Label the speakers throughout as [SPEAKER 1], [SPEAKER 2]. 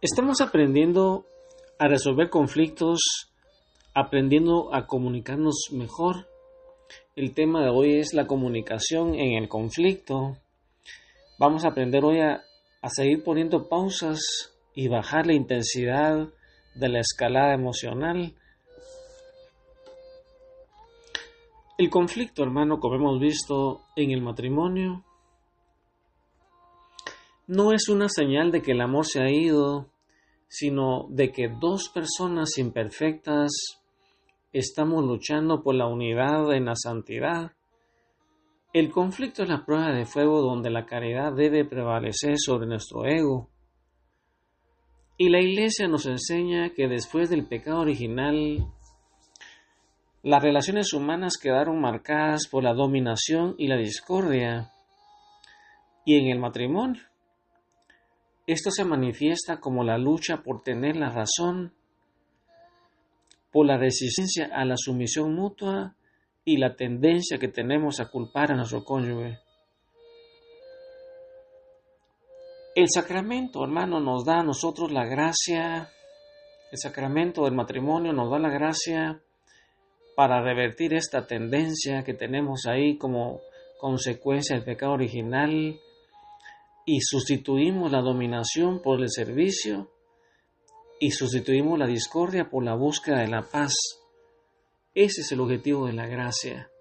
[SPEAKER 1] Estamos aprendiendo a resolver conflictos, aprendiendo a comunicarnos mejor. El tema de hoy es la comunicación en el conflicto. Vamos a aprender hoy a seguir poniendo pausas y bajar la intensidad de la escalada emocional. El conflicto, hermano, como hemos visto en el matrimonio, no es una señal de que el amor se ha ido, sino de que dos personas imperfectas estamos luchando por la unidad en la santidad. El conflicto es la prueba de fuego donde la caridad debe prevalecer sobre nuestro ego. Y la Iglesia nos enseña que después del pecado original, las relaciones humanas quedaron marcadas por la dominación y la discordia. Y en el matrimonio, esto se manifiesta como la lucha por tener la razón, por la resistencia a la sumisión mutua y la tendencia que tenemos a culpar a nuestro cónyuge. El sacramento, hermano, nos da a nosotros la gracia, el sacramento del matrimonio nos da la gracia para revertir esta tendencia que tenemos ahí como consecuencia del pecado original y sustituimos la dominación por el servicio y sustituimos la discordia por la búsqueda de la paz. Ese es el objetivo de la gracia,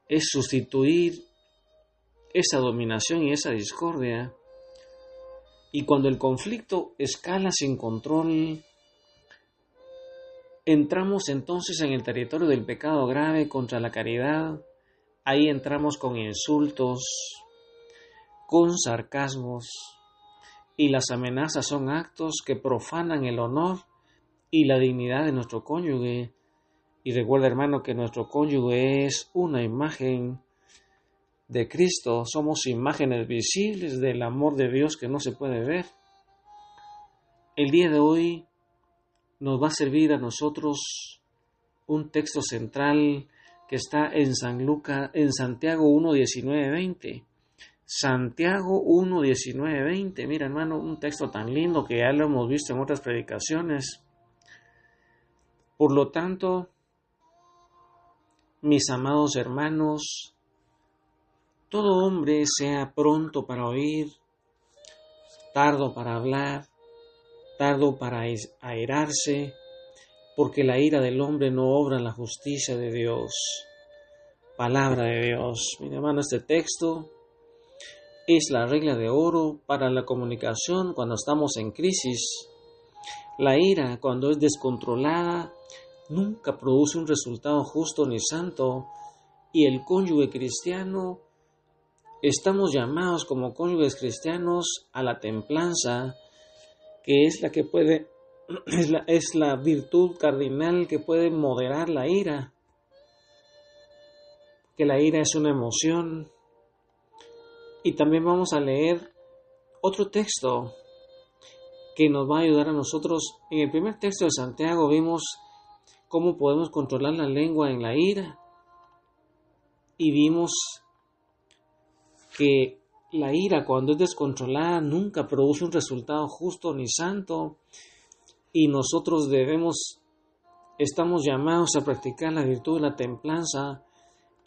[SPEAKER 1] es sustituir esa dominación y esa discordia. Y cuando el conflicto escala sin control, entramos entonces en el territorio del pecado grave contra la caridad. Ahí entramos con insultos, con sarcasmos, y las amenazas son actos que profanan el honor y la dignidad de nuestro cónyuge. Y recuerda, hermano, que nuestro cónyuge es una imagen de Cristo, somos imágenes visibles del amor de Dios que no se puede ver. El día de hoy nos va a servir a nosotros un texto central que está en Santiago 1, 19, 20. Santiago 1, 19, 20. Mira, hermano, un texto tan lindo que ya lo hemos visto en otras predicaciones. Por lo tanto, mis amados hermanos, todo hombre sea pronto para oír, tardo para hablar, tardo para airarse, porque la ira del hombre no obra en la justicia de Dios. Palabra de Dios. Mi hermano, este texto es la regla de oro para la comunicación cuando estamos en crisis. La ira, cuando es descontrolada, nunca produce un resultado justo ni santo, y el cónyuge cristiano, estamos llamados como cónyuges cristianos a la templanza, que es la que puede, es la virtud cardinal que puede moderar la ira, que la ira es una emoción. Y también vamos a leer otro texto que nos va a ayudar a nosotros. En el primer texto de Santiago vimos cómo podemos controlar la lengua en la ira, y vimos que la ira, cuando es descontrolada, nunca produce un resultado justo ni santo, y nosotros estamos llamados a practicar la virtud de la templanza.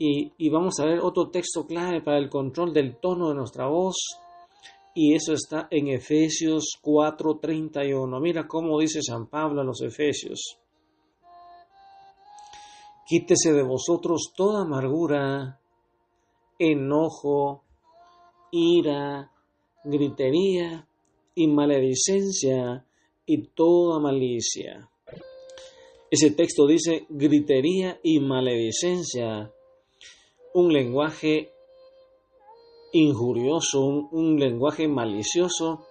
[SPEAKER 1] Y vamos a ver otro texto clave para el control del tono de nuestra voz, y eso está en Efesios 4:31. Mira cómo dice San Pablo a los Efesios: quítese de vosotros toda amargura, enojo, ira, gritería y maledicencia y toda malicia. Ese texto dice gritería y maledicencia, un lenguaje injurioso, un lenguaje malicioso.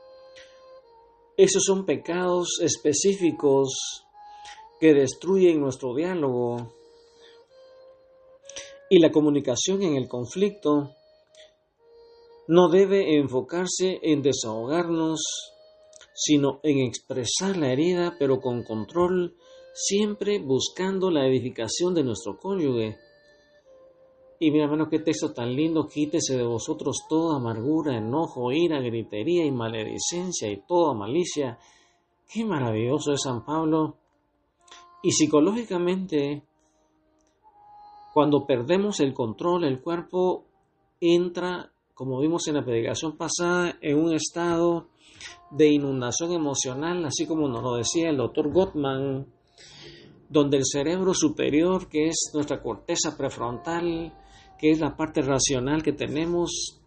[SPEAKER 1] Esos son pecados específicos que destruyen nuestro diálogo. Y la comunicación en el conflicto no debe enfocarse en desahogarnos, sino en expresar la herida, pero con control, siempre buscando la edificación de nuestro cónyuge. Y mira, hermano, qué texto tan lindo: quítese de vosotros toda amargura, enojo, ira, gritería y maledicencia y toda malicia. Qué maravilloso es San Pablo. Y psicológicamente, cuando perdemos el control, el cuerpo entra, como vimos en la predicación pasada, en un estado de inundación emocional, así como nos lo decía el doctor Gottman, donde el cerebro superior, que es nuestra corteza prefrontal, que es la parte racional que tenemos,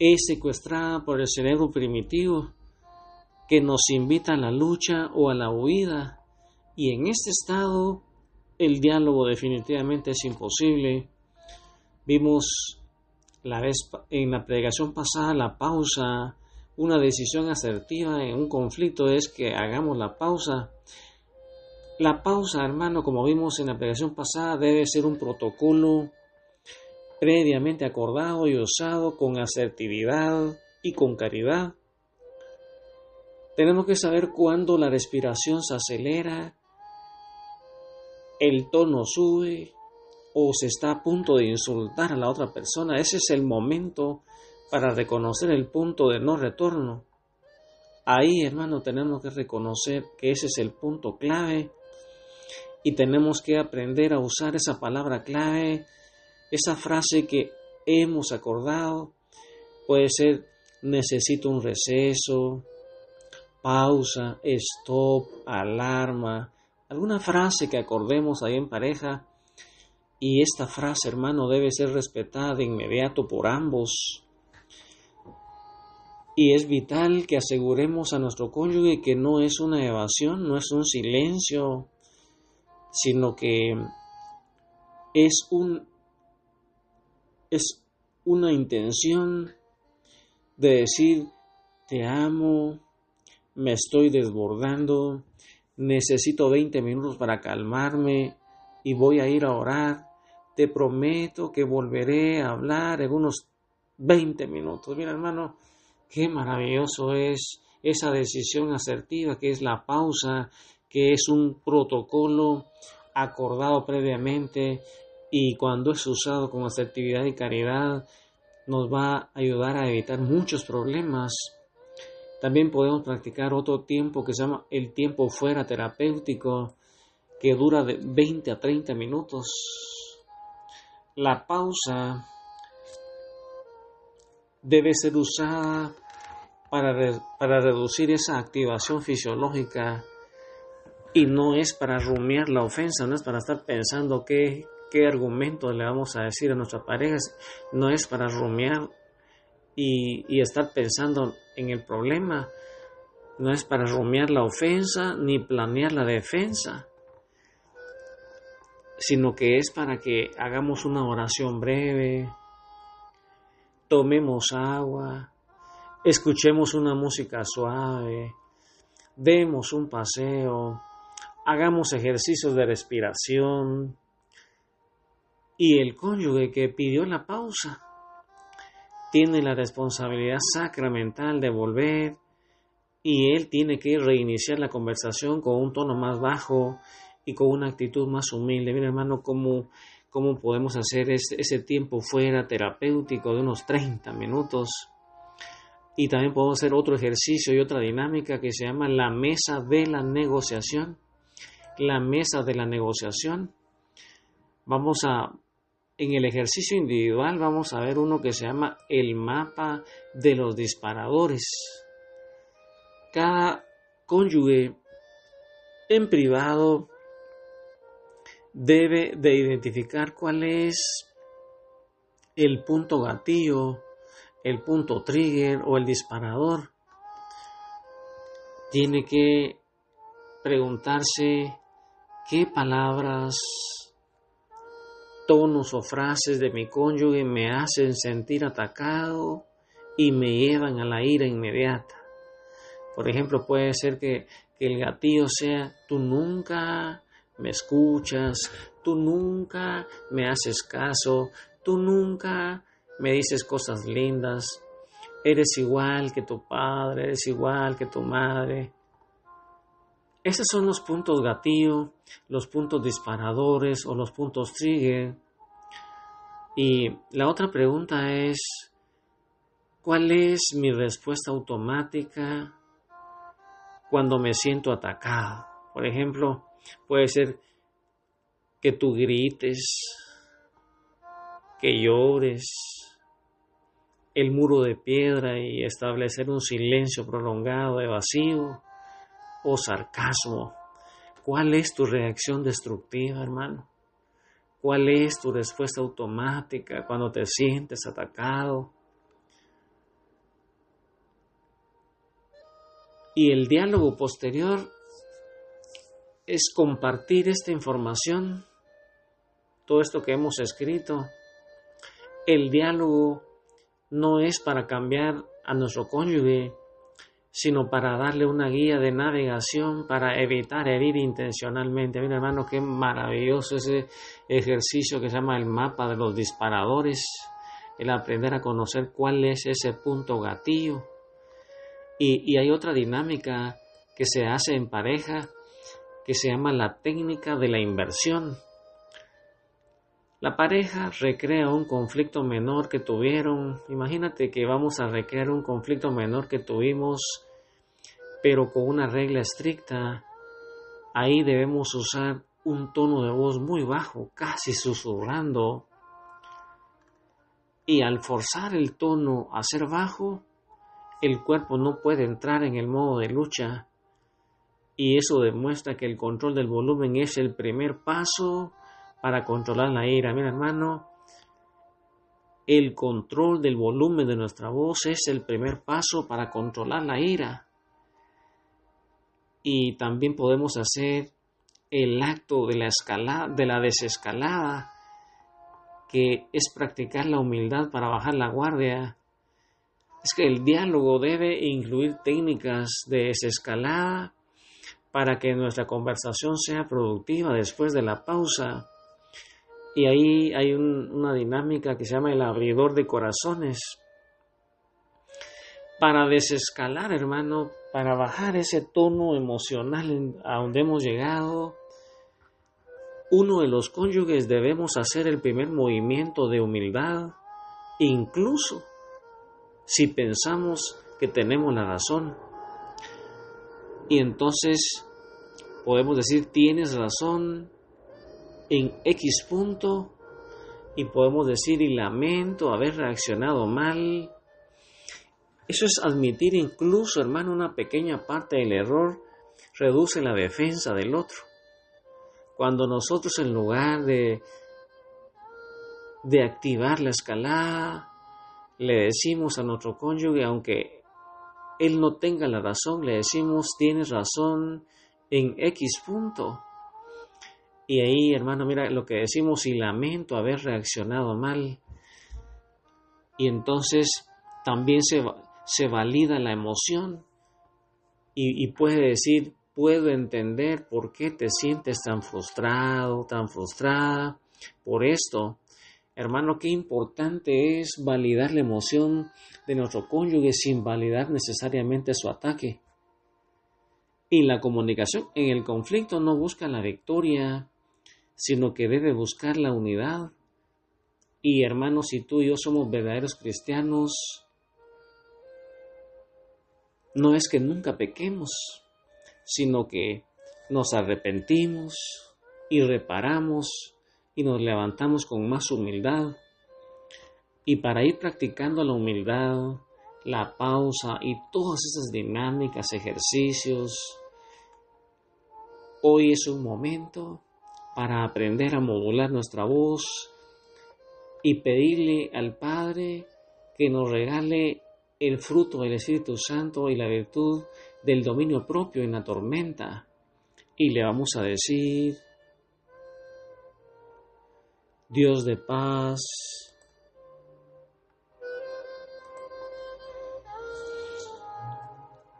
[SPEAKER 1] es secuestrada por el cerebro primitivo, que nos invita a la lucha o a la huida. Y en este estado, el diálogo definitivamente es imposible. Vimos en la predicación pasada la pausa. Una decisión asertiva en un conflicto es que hagamos la pausa. La pausa, hermano, como vimos en la predicación pasada, debe ser un protocolo previamente acordado y usado con asertividad y con caridad. Tenemos que saber cuándo la respiración se acelera, el tono sube o se está a punto de insultar a la otra persona. Ese es el momento para reconocer el punto de no retorno. Ahí, hermano, tenemos que reconocer que ese es el punto clave y tenemos que aprender a usar esa palabra clave, esa frase que hemos acordado. Puede ser: necesito un receso, pausa, stop, alarma, alguna frase que acordemos ahí en pareja. Y esta frase, hermano, debe ser respetada de inmediato por ambos. Y es vital que aseguremos a nuestro cónyuge que no es una evasión, no es un silencio, sino que es una intención de decir: te amo, me estoy desbordando, necesito 20 minutos para calmarme y voy a ir a orar. Te prometo que volveré a hablar en unos 20 minutos. Mira, hermano, qué maravilloso es esa decisión asertiva que es la pausa, que es un protocolo acordado previamente, y cuando es usado con asertividad y caridad nos va a ayudar a evitar muchos problemas. También podemos practicar otro tiempo que se llama el tiempo fuera terapéutico, que dura de 20 a 30 minutos. La pausa debe ser usada para reducir esa activación fisiológica, y no es para rumiar la ofensa, no es para estar pensando qué argumento le vamos a decir a nuestra pareja, no es para rumiar y estar pensando en el problema, no es para rumiar la ofensa ni planear la defensa, sino que es para que hagamos una oración breve, tomemos agua, escuchemos una música suave, demos un paseo, hagamos ejercicios de respiración, y el cónyuge que pidió la pausa tiene la responsabilidad sacramental de volver, y él tiene que reiniciar la conversación con un tono más bajo y con una actitud más humilde. Mira, hermano, cómo podemos hacer ese tiempo fuera terapéutico de unos 30 minutos. Y también podemos hacer otro ejercicio y otra dinámica que se llama la mesa de la negociación. La mesa de la negociación. En el ejercicio individual vamos a ver uno que se llama el mapa de los disparadores. Cada cónyuge en privado debe de identificar cuál es el punto gatillo, el punto trigger o el disparador. Tiene que preguntarse qué palabras, tonos o frases de mi cónyuge me hacen sentir atacado y me llevan a la ira inmediata. Por ejemplo, puede ser que el gatillo sea: tú nunca me escuchas, tú nunca me haces caso, tú nunca me dices cosas lindas, eres igual que tu padre, eres igual que tu madre. Esos son los puntos gatillo, los puntos disparadores o los puntos trigger. Y la otra pregunta es, ¿cuál es mi respuesta automática cuando me siento atacado? Por ejemplo, puede ser que tú grites, que llores, el muro de piedra y establecer un silencio prolongado, evasivo o sarcasmo. ¿Cuál es tu reacción destructiva, hermano? ¿Cuál es tu respuesta automática cuando te sientes atacado? Y el diálogo posterior es compartir esta información, todo esto que hemos escrito. El diálogo no es para cambiar a nuestro cónyuge, sino para darle una guía de navegación para evitar herir intencionalmente. Mira, hermano, qué maravilloso ese ejercicio que se llama el mapa de los disparadores, el aprender a conocer cuál es ese punto gatillo. Y hay otra dinámica que se hace en pareja que se llama la técnica de la inversión. La pareja recrea un conflicto menor que tuvieron. Imagínate que vamos a recrear un conflicto menor que tuvimos, pero con una regla estricta. Ahí debemos usar un tono de voz muy bajo, casi susurrando. Y al forzar el tono a ser bajo, el cuerpo no puede entrar en el modo de lucha. Y eso demuestra que el control del volumen es el primer paso para controlar la ira. Mira, hermano, el control del volumen de nuestra voz es el primer paso para controlar la ira. Y también podemos hacer el acto de la desescalada, que es practicar la humildad para bajar la guardia. Es que el diálogo debe incluir técnicas de desescalada para que nuestra conversación sea productiva después de la pausa. Y ahí hay una dinámica que se llama el abridor de corazones. Para desescalar, hermano, para bajar ese tono emocional a donde hemos llegado, uno de los cónyuges debemos hacer el primer movimiento de humildad, incluso si pensamos que tenemos la razón. Y entonces podemos decir, tienes razón en X punto, y podemos decir, y lamento haber reaccionado mal. Eso es admitir incluso, hermano, una pequeña parte del error reduce la defensa del otro. Cuando nosotros, en lugar de activar la escalada, le decimos a nuestro cónyuge, aunque él no tenga la razón, le decimos, tienes razón en X punto. Y ahí, hermano, mira lo que decimos, y lamento haber reaccionado mal. Y entonces también se valida la emoción y puede decir, puedo entender por qué te sientes tan frustrado, tan frustrada por esto. Hermano, qué importante es validar la emoción de nuestro cónyuge sin validar necesariamente su ataque. Y la comunicación en el conflicto no busca la victoria, sino que debe buscar la unidad. Y hermanos, si tú y yo somos verdaderos cristianos, no es que nunca pequemos, sino que nos arrepentimos y reparamos y nos levantamos con más humildad. Y para ir practicando la humildad, la pausa y todas esas dinámicas, ejercicios, hoy es un momento para aprender a modular nuestra voz y pedirle al Padre que nos regale el fruto del Espíritu Santo y la virtud del dominio propio en la tormenta. Y le vamos a decir, Dios de paz,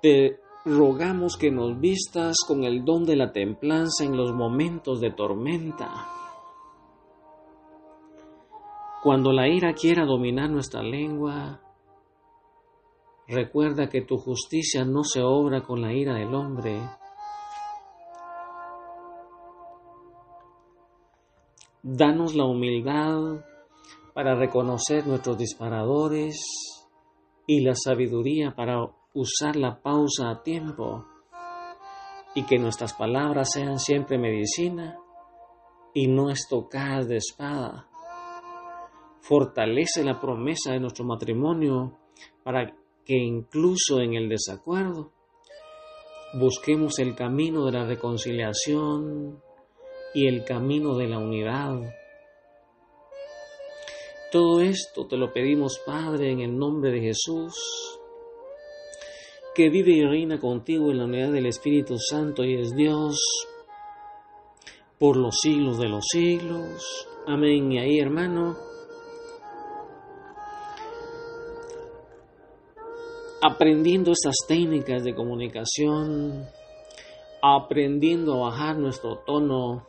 [SPEAKER 1] te rogamos que nos vistas con el don de la templanza en los momentos de tormenta. Cuando la ira quiera dominar nuestra lengua, recuerda que tu justicia no se obra con la ira del hombre. Danos la humildad para reconocer nuestros disparadores y la sabiduría para usar la pausa a tiempo, y que nuestras palabras sean siempre medicina y no estocadas de espada. Fortalece la promesa de nuestro matrimonio para que incluso en el desacuerdo busquemos el camino de la reconciliación y el camino de la unidad. Todo esto te lo pedimos, Padre, en el nombre de Jesús, que vive y reina contigo en la unidad del Espíritu Santo y es Dios por los siglos de los siglos. Amén. Y ahí, hermano, aprendiendo estas técnicas de comunicación, aprendiendo a bajar nuestro tono,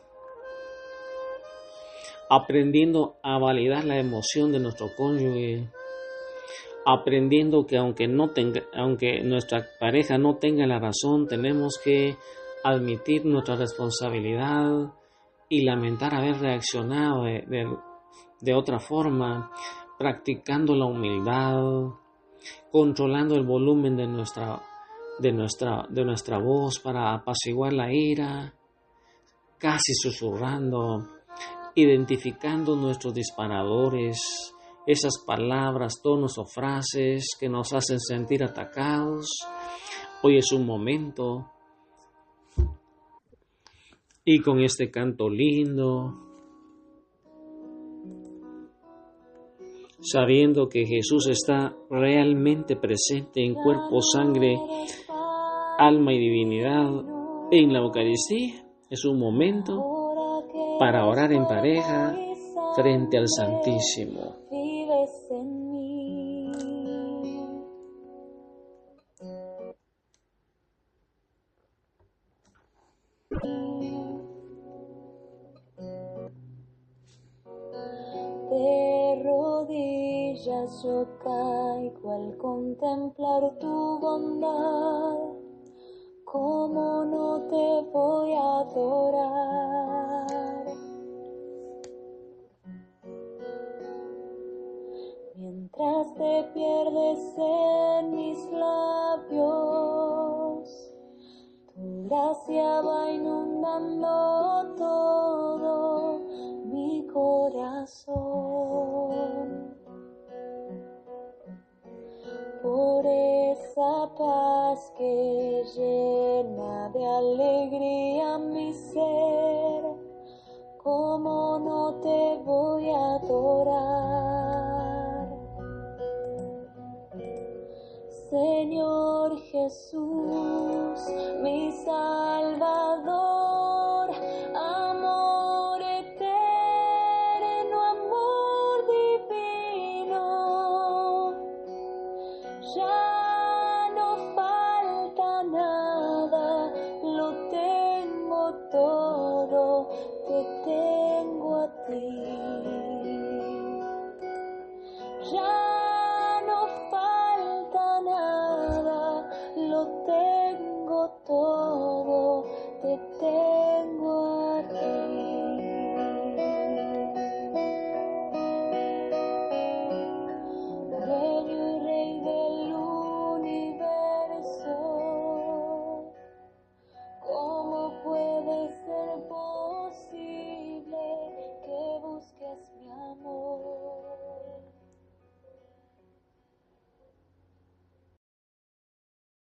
[SPEAKER 1] aprendiendo a validar la emoción de nuestro cónyuge, aprendiendo que aunque nuestra pareja no tenga la razón, tenemos que admitir nuestra responsabilidad y lamentar haber reaccionado de otra forma, practicando la humildad, controlando el volumen de nuestra voz para apaciguar la ira, casi susurrando, identificando nuestros disparadores, esas palabras, tonos o frases que nos hacen sentir atacados. Hoy es un momento, y con este canto lindo, sabiendo que Jesús está realmente presente en cuerpo, sangre, alma y divinidad en la Eucaristía, es un momento para orar en pareja frente al Santísimo.
[SPEAKER 2] De rodillas yo caigo al contemplar tu bondad. ¿Cómo no te voy a adorar? Mientras te pierdes en mis labios, tu gracia va inundando todo mi corazón. Por esa paz que llena de alegría mi ser, ¿cómo no te voy a adorar? Señor Jesús,